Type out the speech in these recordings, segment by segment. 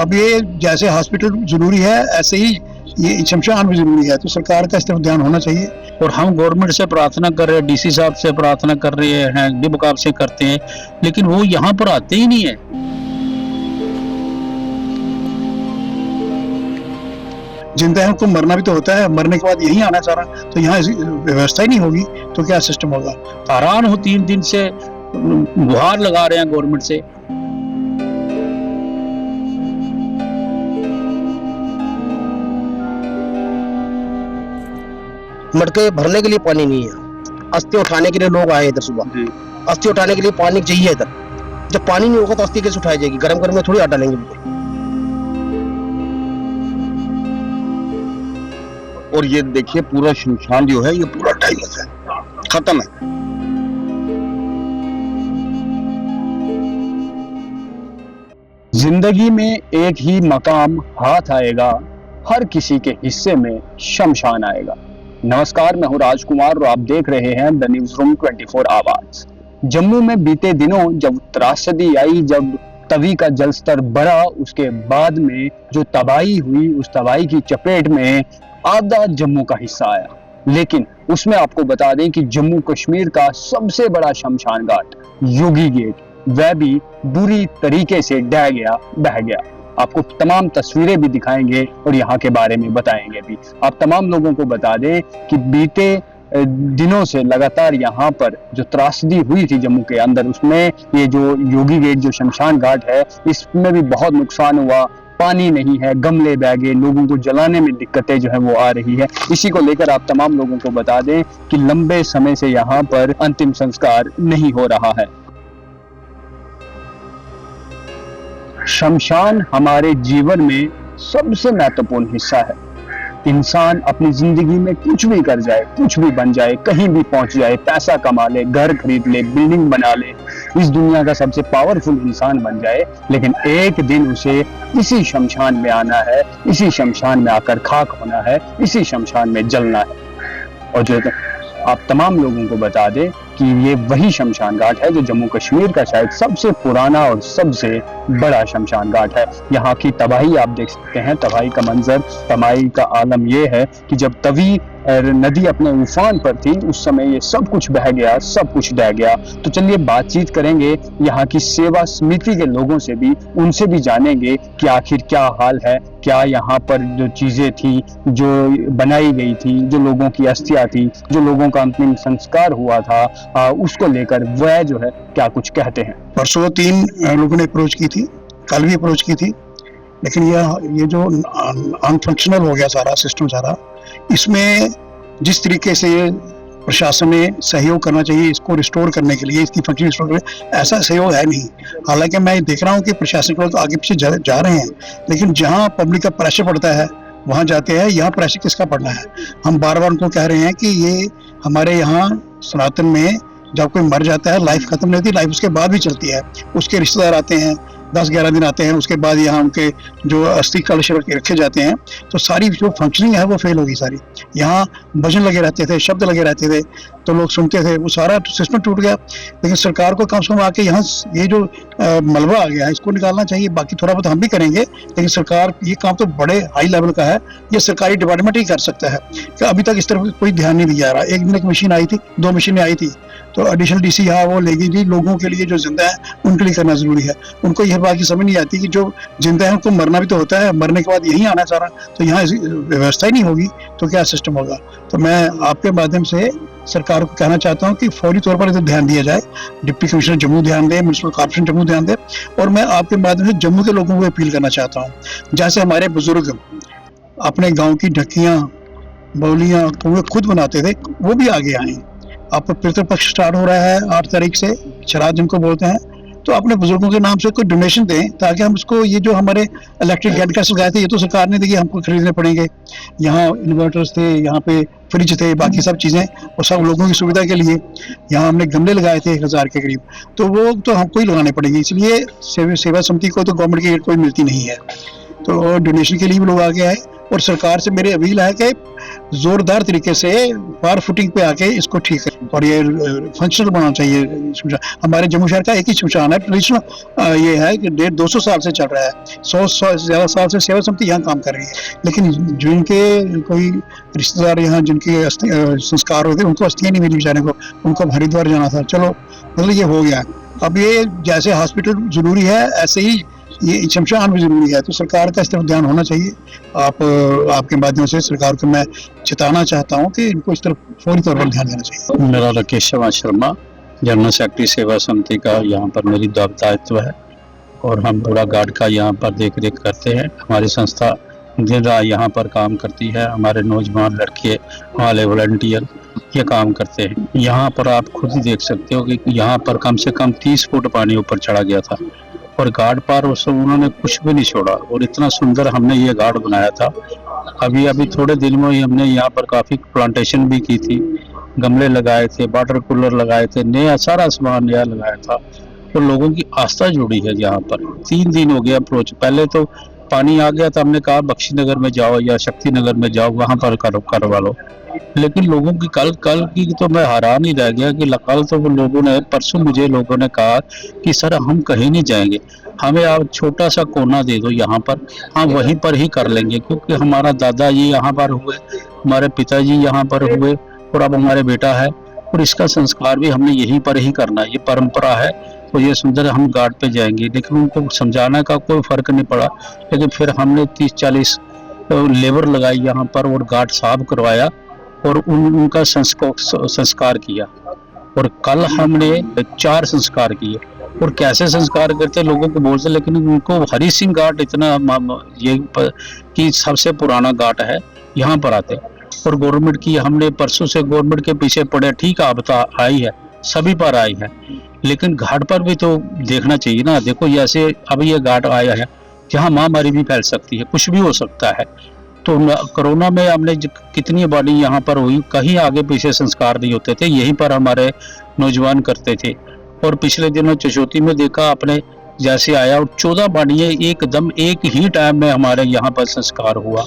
अब ये जैसे हॉस्पिटल जरूरी है ऐसे ही ये शमशान भी जरूरी है, तो सरकार का इस तरफ ध्यान होना चाहिए। और हम गवर्नमेंट से प्रार्थना कर रहे हैं, डीसी साहब से प्रार्थना कर रहे हैं, डिबकाब से करते हैं, लेकिन वो यहाँ पर आते ही नहीं है। जिंदा है उनको मरना भी तो होता है, मरने के बाद यही आना सारा, तो यहाँ व्यवस्था ही नहीं होगी तो क्या सिस्टम होगा। हैरान हो, 3 दिन से गुहार लगा रहे हैं गवर्नमेंट से। मटके भरने के लिए पानी नहीं है, अस्थि उठाने के लिए लोग आए इधर सुबह, अस्थि उठाने के लिए पानी चाहिए इधर। जब पानी नहीं होगा तो अस्थि कैसे उठाई जाएगी? गरम गरम में थोड़ी आटा लेंगे। और ये देखिए पूरा शमशान जो है ये पूरा टाइमलेस है, खत्म है। जिंदगी में एक ही मकाम हाथ आएगा, हर किसी के हिस्से में शमशान आएगा। नमस्कार, मैं हूं राजकुमार और आप देख रहे हैं द न्यूज रूम 24 आवाज। जम्मू में बीते दिनों जब त्रासदी आई, जब तवी का जलस्तर बढ़ा, उसके बाद में जो तबाही हुई, उस तबाही की चपेट में आधा जम्मू का हिस्सा आया। लेकिन उसमें आपको बता दें कि जम्मू कश्मीर का सबसे बड़ा शमशान घाट योगी गेट, वह भी बुरी तरीके से बह गया। आपको तमाम तस्वीरें भी दिखाएंगे और यहाँ के बारे में बताएंगे भी। आप तमाम लोगों को बता दें कि बीते दिनों से लगातार यहाँ पर जो त्रासदी हुई थी जम्मू के अंदर, उसमें ये जो योगी गेट जो शमशान घाट है, इसमें भी बहुत नुकसान हुआ। पानी नहीं है, गमले बह गए, लोगों को जलाने में दिक्कतें जो है वो आ रही है। इसी को लेकर आप तमाम लोगों को बता दें कि लंबे समय से यहाँ पर अंतिम संस्कार नहीं हो रहा है। शमशान हमारे जीवन में सबसे महत्वपूर्ण हिस्सा है। इंसान अपनी जिंदगी में कुछ भी कर जाए, कुछ भी बन जाए, कहीं भी पहुंच जाए, पैसा कमा ले, घर खरीद ले, बिल्डिंग बना ले, इस दुनिया का सबसे पावरफुल इंसान बन जाए, लेकिन एक दिन उसे इसी शमशान में आना है, इसी शमशान में आकर खाक होना है, इसी शमशान में जलना है। और जो आप तमाम लोगों को बता दें कि ये वही शमशान घाट है जो जम्मू कश्मीर का शायद सबसे पुराना और सबसे बड़ा शमशान घाट है। यहाँ की तबाही आप देख सकते हैं, तबाही का मंजर, तबाही का आलम ये है कि जब तवी नदी अपने उफान पर थी, उस समय ये सब कुछ बह गया, सब कुछ ढह गया। तो चलिए बातचीत करेंगे यहाँ की सेवा समिति के लोगों से भी, उनसे भी जानेंगे कि आखिर क्या हाल है, क्या यहाँ पर जो चीजें थी, जो बनाई गई थी, जो लोगों की अस्थियां थी, जो लोगों का अंतिम संस्कार हुआ था, उसको लेकर वह जो है क्या कुछ कहते हैं। परसों 3 लोगों ने अप्रोच की थी, कल भी अप्रोच की थी, लेकिन ये जो अनफंक्शनल हो गया सारा सिस्टम सारा, इसमें जिस तरीके से प्रशासन ने सहयोग करना चाहिए इसको रिस्टोर करने के लिए, इसकी फंक्शन रिस्टोर करने, ऐसा सहयोग है नहीं। हालांकि मैं देख रहा हूँ कि प्रशासन के लोग आगे पीछे जा रहे हैं, लेकिन जहाँ पब्लिक का प्रेशर पड़ता है वहाँ जाते हैं। यहाँ प्रेशर किसका पड़ना है? हम बार बार उनको कह रहे हैं कि ये हमारे यहाँ सनातन में जब कोई मर जाता है लाइफ खत्म नहीं होती, लाइफ उसके बाद भी चलती है। उसके रिश्तेदार आते हैं, 10-11 दिन आते हैं, उसके बाद यहाँ उनके जो अस्थि कलश रखे जाते हैं, तो सारी जो फंक्शनिंग है वो फेल होगी सारी। यहाँ भजन लगे रहते थे, शब्द लगे रहते थे, तो लोग सुनते थे, वो सारा सिस्टम टूट गया। लेकिन सरकार को कम से कम आके यहाँ ये जो मलबा आ गया है इसको निकालना चाहिए। बाकी थोड़ा बहुत हम भी करेंगे, लेकिन सरकार ये काम तो बड़े हाई लेवल का है, ये सरकारी डिपार्टमेंट ही कर सकता है। कि अभी तक इस तरफ कोई ध्यान नहीं दिया रहा। एक दिन एक मशीन आई थी, 2 मशीनें आई थी, तो एडिशनल डीसी यहाँ वो लेगी जी, लोगों के लिए जो जिंदा है उनके लिए करना जरूरी है। उनको यह बात की समझ नहीं आती कि जो जिंदा है उनको मरना भी तो होता है, मरने के बाद यही आना सारा, तो यहाँ व्यवस्था ही नहीं होगी तो क्या सिस्टम होगा। तो मैं आपके माध्यम से सरकार को कहना चाहता हूँ कि फौरी तौर पर इधर ध्यान दिया जाए। डिप्टी कमिश्नर जम्मू ध्यान दे, म्युनिसिपल कॉर्पोरेशन जम्मू ध्यान दे, और मैं आपके माध्यम से जम्मू के लोगों को अपील करना चाहता हूँ, जैसे हमारे बुजुर्ग अपने गाँव की ढक्कियाँ, बौलियाँ, कुएं खुद बनाते थे, वो भी आगे आए। आपका पितृपक्ष स्टार्ट हो रहा है 8 तारीख से, श्राद्ध जिनको बोलते हैं, तो अपने बुजुर्गों के नाम से कोई डोनेशन दें, ताकि हम उसको, ये जो हमारे इलेक्ट्रिक गैस कैसे लगाए थे ये तो सरकार ने दी, हमको खरीदने पड़ेंगे। यहाँ इन्वर्टर्स थे, यहाँ पे फ्रिज थे, बाकी सब चीज़ें, और सब लोगों की सुविधा के लिए यहाँ हमने गमले लगाए थे 1000 के करीब, तो वो तो हमको ही लगाने पड़ेंगे। इसलिए सेवा समिति को तो गवर्नमेंट की एड कोई मिलती नहीं है, तो डोनेशन के लिए भी लोग आगे आए। और सरकार से मेरी अपील है कि जोरदार तरीके से पार फुटिंग पे आके इसको ठीक है और ये फंक्शनल बनाना चाहिए शमशान। हमारे जम्मू शहर का एक ही शमशान है, ट्रेडिशनल ये है कि 150-200 साल से चल रहा है, 100 से ज़्यादा साल से सेवा समिति यहाँ काम कर रही है। लेकिन जिनके कोई रिश्तेदार यहाँ जिनके संस्कार होते उनको अस्थियाँ नहीं मिली बेचारे को, उनको हरिद्वार जाना था, चलो मतलब ये हो गया। अब ये जैसे हॉस्पिटल जरूरी है ऐसे ही ये शमशान भी जरूरी है, तो सरकार का इस तरफ ध्यान होना चाहिए। आपके माध्यम से सरकार को मैं चेताना चाहता हूँ कि इनको इस तरफ फौरी तौर पर ध्यान देना चाहिए। मेरा राकेश शर्मा जनरल सेक्रेटरी सेवा समिति का यहाँ पर मेरी दायित्व है और हम पूरा गार्ड का यहाँ पर देख रेख करते हैं। हमारी संस्था दिन रात यहाँ पर काम करती है, हमारे नौजवान लड़के वाले वॉलंटियर ये काम करते हैं। यहाँ पर आप खुद ही देख सकते हो कि यहाँ पर कम से कम 30 फुट पानी ऊपर चढ़ा गया था और गार्ड पर उस उन्होंने कुछ भी नहीं छोड़ा और इतना सुंदर हमने ये गार्ड बनाया था। अभी थोड़े दिन में ही हमने यहाँ पर काफ़ी प्लांटेशन भी की थी, गमले लगाए थे, वाटर कूलर लगाए थे, नया सारा सामान नया लगाया था तो लोगों की आस्था जुड़ी है यहाँ पर। 3 दिन हो गया अप्रोच, पहले तो पानी आ गया था, हमने कहा बख्शी नगर में जाओ या शक्ति नगर में जाओ वहाँ पर करवा लो, लेकिन लोगों की कल की तो मैं हैरान ही रह गया कि कल तो वो लोगों ने परसों मुझे लोगों ने कहा कि सर हम कहीं नहीं जाएंगे, हमें आप छोटा सा कोना दे दो यहाँ पर, हम वहीं पर ही कर लेंगे क्योंकि हमारा दादाजी यहाँ पर हुए, हमारे पिताजी यहाँ पर हुए और अब हमारे बेटा है और इसका संस्कार भी हमने यहीं पर ही करना है, ये परंपरा है। तो ये सुंदर हम गार्ड पे जाएंगे, लेकिन उनको समझाने का कोई फर्क नहीं पड़ा। लेकिन फिर हमने 30-40 लेबर लगाई यहाँ पर और गार्ड साफ करवाया और उनका संस्कार किया और कल हमने 4 संस्कार किए। और कैसे संस्कार करते लोगों को बोलते, लेकिन उनको हरि सिंह घाट इतना ये कि सबसे पुराना घाट है यहाँ पर आते और गवर्नमेंट की हमने परसों से गवर्नमेंट के पीछे पड़े, ठीक आपदा आई है सभी पर आई है, लेकिन घाट पर भी तो देखना चाहिए ना। देखो जैसे अब ये घाट आया है जहाँ महामारी भी फैल सकती है, कुछ भी हो सकता है। तो कोरोना में हमने कितनी बॉडी यहाँ पर हुई, कहीं आगे पीछे संस्कार नहीं होते थे, यहीं पर हमारे नौजवान करते थे। और पिछले दिनों चशोती में देखा आपने जैसे आया और 14 बॉडियाँ एकदम एक ही टाइम में हमारे यहाँ पर संस्कार हुआ।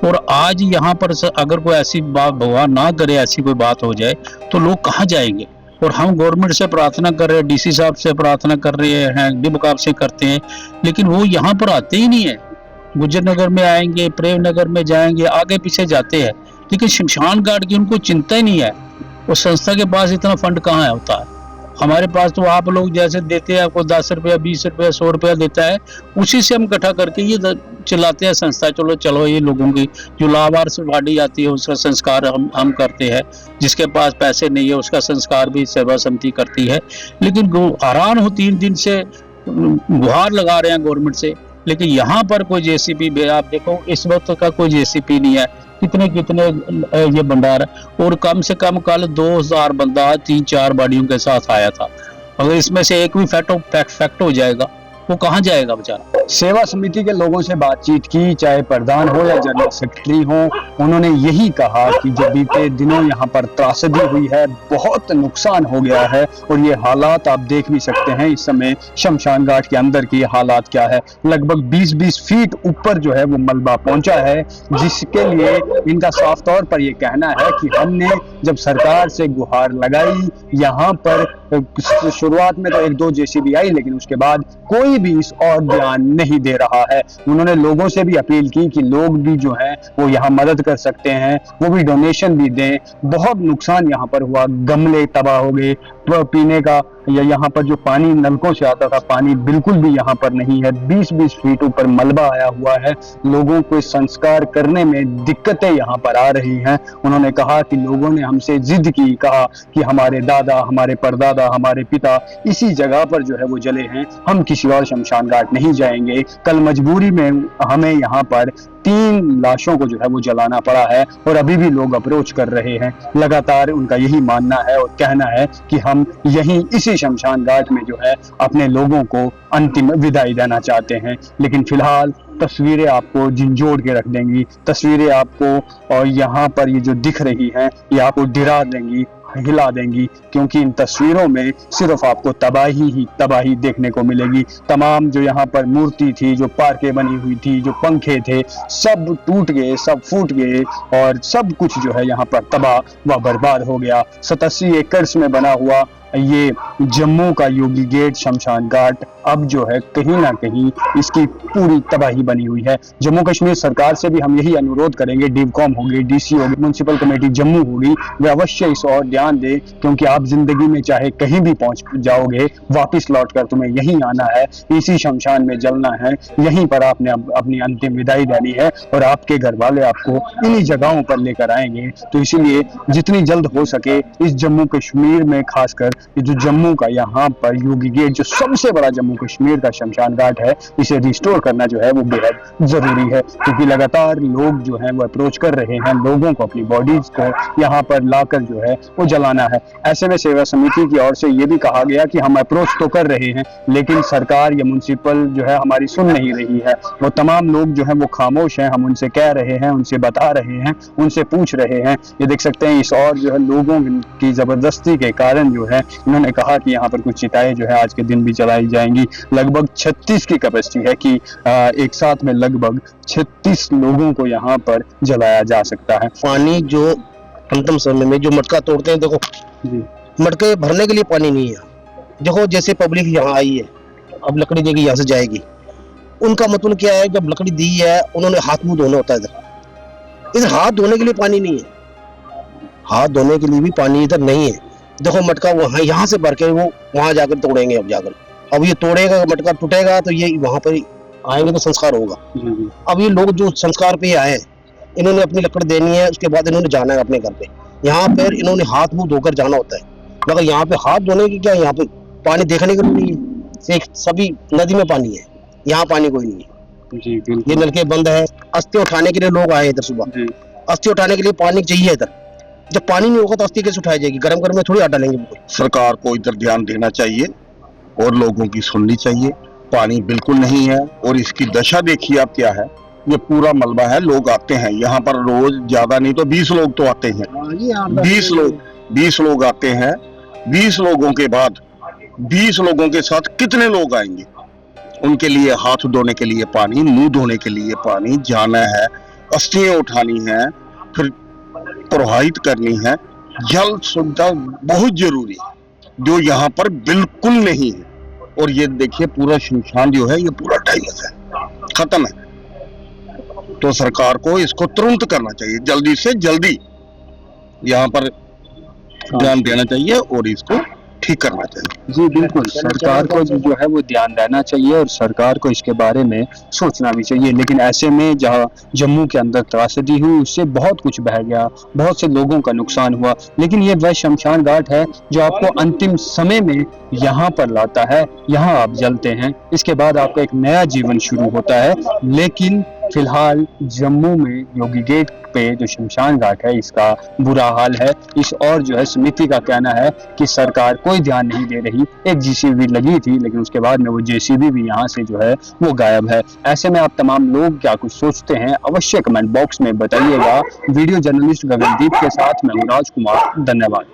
और आज यहाँ पर अगर कोई ऐसी बात भगवान ना करे ऐसी कोई बात हो जाए तो लोग कहाँ जाएंगे। और हम गवर्नमेंट से प्रार्थना कर रहे हैं, डीसी साहब से प्रार्थना कर रहे हैं, डिबकाब से करते हैं, लेकिन वो यहाँ पर आते ही नहीं है। गुजर नगर में आएंगे, प्रेम नगर में जाएंगे, आगे पीछे जाते हैं, लेकिन शमशान घाट की उनको चिंता ही नहीं है। उस संस्था के पास इतना फंड कहाँ होता है, हमारे पास तो आप लोग जैसे देते हैं, आपको 10 रुपया 20 रुपया 100 रुपया देता है, उसी से हम इकट्ठा करके ये चलाते हैं संस्था। चलो ये लोगों की जो लाभार्थ बॉडी आती है उसका संस्कार हम करते हैं, जिसके पास पैसे नहीं है उसका संस्कार भी सेवा समिति करती है। लेकिन हैरान हो 3 दिन से गुहार लगा रहे हैं गवर्नमेंट से, लेकिन यहाँ पर कोई जेसीपी, आप देखो इस वक्त का कोई जेसीपी नहीं है, कितने ये भंडार। और कम से कम कल 2000 बंदा 3-4 बॉडियों के साथ आया था। अगर इसमें से एक भी फैक्ट हो जाएगा वो कहाँ जाएगा बेचारा। सेवा समिति के लोगों से बातचीत की, चाहे प्रधान हो या जनरल सेक्रेटरी हो, उन्होंने यही कहा कि जो बीते दिनों यहाँ पर त्रासदी हुई है, बहुत नुकसान हो गया है। और ये हालात आप देख भी सकते हैं इस समय शमशान घाट के अंदर की हालात क्या है। लगभग 20-20 फीट ऊपर जो है वो मलबा पहुंचा है, जिसके लिए इनका साफ तौर पर ये कहना है कि हमने जब सरकार से गुहार लगाई, यहाँ पर शुरुआत में तो 1-2 जेसीबी आई, लेकिन उसके बाद कोई भी इस और ध्यान नहीं दे रहा है। उन्होंने लोगों से भी अपील की कि लोग भी जो हैं वो यहाँ मदद कर सकते हैं, वो भी डोनेशन भी दें। बहुत नुकसान यहाँ पर हुआ, गमले तबाह हो गए, पीने का या यहाँ पर जो पानी नलकों से आता था पानी बिल्कुल भी यहाँ पर नहीं है। 20-20 फीट ऊपर मलबा आया हुआ है, लोगों को संस्कार करने में दिक्कतें यहाँ पर आ रही हैं। उन्होंने कहा कि लोगों ने हमसे जिद की, कहा कि हमारे दादा, हमारे परदादा, हमारे पिता इसी जगह पर जो है वो जले हैं, हम किसी और शमशान घाट नहीं जाएंगे। कल मजबूरी में हमें यहाँ पर 3 लाशों को जो है वो जलाना पड़ा है और अभी भी लोग अप्रोच कर रहे हैं। लगातार उनका यही मानना है और कहना है कि हम यहीं इसी शमशान घाट में जो है अपने लोगों को अंतिम विदाई देना चाहते हैं। लेकिन फिलहाल तस्वीरें आपको झंझोड़ के रख देंगी, तस्वीरें आपको और यहाँ पर ये जो दिख रही हैं ये आपको डरा देंगी। हिला देंगी, क्योंकि इन तस्वीरों में सिर्फ आपको तबाही ही तबाही देखने को मिलेगी। तमाम जो यहाँ पर मूर्ति थी, जो पार्कें बनी हुई थी, जो पंखे थे, सब टूट गए, सब फूट गए और सब कुछ जो है यहाँ पर तबाह व बर्बाद हो गया। 87 एकड़ में बना हुआ ये जम्मू का योगी गेट शमशान घाट अब जो है कहीं ना कहीं इसकी पूरी तबाही बनी हुई है। जम्मू कश्मीर सरकार से भी हम यही अनुरोध करेंगे, डीवकॉम होगी, डीसी होगी, म्युनिसिपल कमेटी जम्मू होगी, वे अवश्य इस और ध्यान दें, क्योंकि आप जिंदगी में चाहे कहीं भी पहुंच जाओगे, वापस लौटकर तुम्हें यहीं आना है, इसी शमशान में जलना है, यहीं पर आपने अपनी अंतिम विदाई देनी है और आपके घर वाले आपको इन्हीं जगहों पर लेकर आएंगे। तो इसीलिए जितनी जल्द हो सके इस जम्मू कश्मीर में, खासकर ये जो जम्मू का यहाँ पर योगी गेट जो सबसे बड़ा जम्मू कश्मीर का शमशान घाट है, इसे रिस्टोर करना जो है वो बेहद जरूरी है, क्योंकि लगातार लोग जो हैं वो अप्रोच कर रहे हैं लोगों को अपनी बॉडीज को यहाँ पर लाकर जो है वो जलाना है। ऐसे में सेवा समिति की ओर से ये भी कहा गया कि हम अप्रोच तो कर रहे हैं, लेकिन सरकार या म्युनिसिपल जो है हमारी सुन नहीं रही है। वो तमाम लोग जो है वो खामोश हैं, हम उनसे कह रहे हैं, उनसे बता रहे हैं, उनसे पूछ रहे हैं। ये देख सकते हैं इस और जो है लोगों की जबरदस्ती के कारण जो है इन्होंने कहा कि यहाँ पर कुछ चिताएं जो है आज के दिन भी जलाई जाएंगी। लगभग 36 की कैपेसिटी है कि एक साथ में लगभग 36 लोगों को यहाँ पर जलाया जा सकता है। पानी जो अंतिम समय में जो मटका तोड़ते हैं, देखो जी मटके भरने के लिए पानी नहीं है। देखो जैसे पब्लिक यहाँ आई है, अब लकड़ी देगी यहाँ से जाएगी, उनका मतलब क्या है, जब लकड़ी दी है उन्होंने हाथ मुंह धोना होता है। इधर हाथ धोने के लिए पानी नहीं है, हाथ धोने के लिए भी पानी इधर नहीं है। देखो मटका वहाँ यहाँ से भर के वो वहां जाकर तोड़ेंगे। अब ये तोड़ेगा, मटका टूटेगा तो ये वहां पर आएंगे तो संस्कार होगा। अब ये लोग जो संस्कार पे आए, इन्होंने अपनी लकड़ी देनी है, उसके बाद इन्होंने जाना है अपने घर पे। यहाँ पर इन्होंने हाथ मुंह धोकर जाना होता है, मगर यहाँ पे हाथ धोने की क्या, यहाँ पे पानी देखने के लिए नहीं है। सभी नदी में पानी है, यहाँ पानी कोई नहीं है। जी बिल्कुल। ये नलके बंद है। अस्थि उठाने के लिए लोग आए इधर सुबह, अस्थि उठाने के लिए पानी चाहिए इधर। जब पानी नहीं होगा तो अस्थि कैसे उठाई जाएगी? गरम गरम में थोड़ी आटा लेंगे। सरकार को इधर ध्यान देना चाहिए और लोगों की सुननी चाहिए। पानी बिल्कुल नहीं है और इसकी दशा देखिए आप क्या है। ये पूरा मलबा है, लोग आते हैं यहाँ पर रोज, ज्यादा नहीं तो 20 लोग तो आते हैं। 20 लोग आते हैं। 20 लोगों के बाद 20 लोगों के साथ कितने लोग आएंगे? उनके लिए हाथ धोने के लिए पानी, मुंह धोने के लिए पानी, जाना है, अस्थियां उठानी है, फिर प्रवाहित करनी है। जल सुविधा बहुत जरूरी है, जो यहाँ पर बिल्कुल नहीं है। और ये देखिए पूरा शमशान जो है ये पूरा ढाइलस है, खत्म है। तो सरकार को इसको तुरंत करना चाहिए, जल्दी से जल्दी यहाँ पर ध्यान देना चाहिए और इसको ठीक करना चाहिए। जी बिल्कुल, सरकार को जो है वो ध्यान देना चाहिए और सरकार को इसके बारे में सोचना भी चाहिए। लेकिन ऐसे में जहाँ जम्मू के अंदर त्रासदी हुई, उससे बहुत कुछ बह गया, बहुत से लोगों का नुकसान हुआ। लेकिन ये वह शमशान घाट है जो आपको अंतिम समय में यहाँ पर लाता है, यहाँ आप जलते हैं, इसके बाद आपका एक नया जीवन शुरू होता है। लेकिन फिलहाल जम्मू में योगी गेट पे जो शमशान घाट है इसका बुरा हाल है। इस और जो है समिति का कहना है कि सरकार कोई ध्यान नहीं दे रही। एक जेसीबी लगी थी लेकिन उसके बाद में वो जेसीबी भी यहाँ से जो है वो गायब है। ऐसे में आप तमाम लोग क्या कुछ सोचते हैं अवश्य कमेंट बॉक्स में बताइएगा। वीडियो जर्नलिस्ट गगनदीप के साथ मैं हूं राजकुमार, धन्यवाद।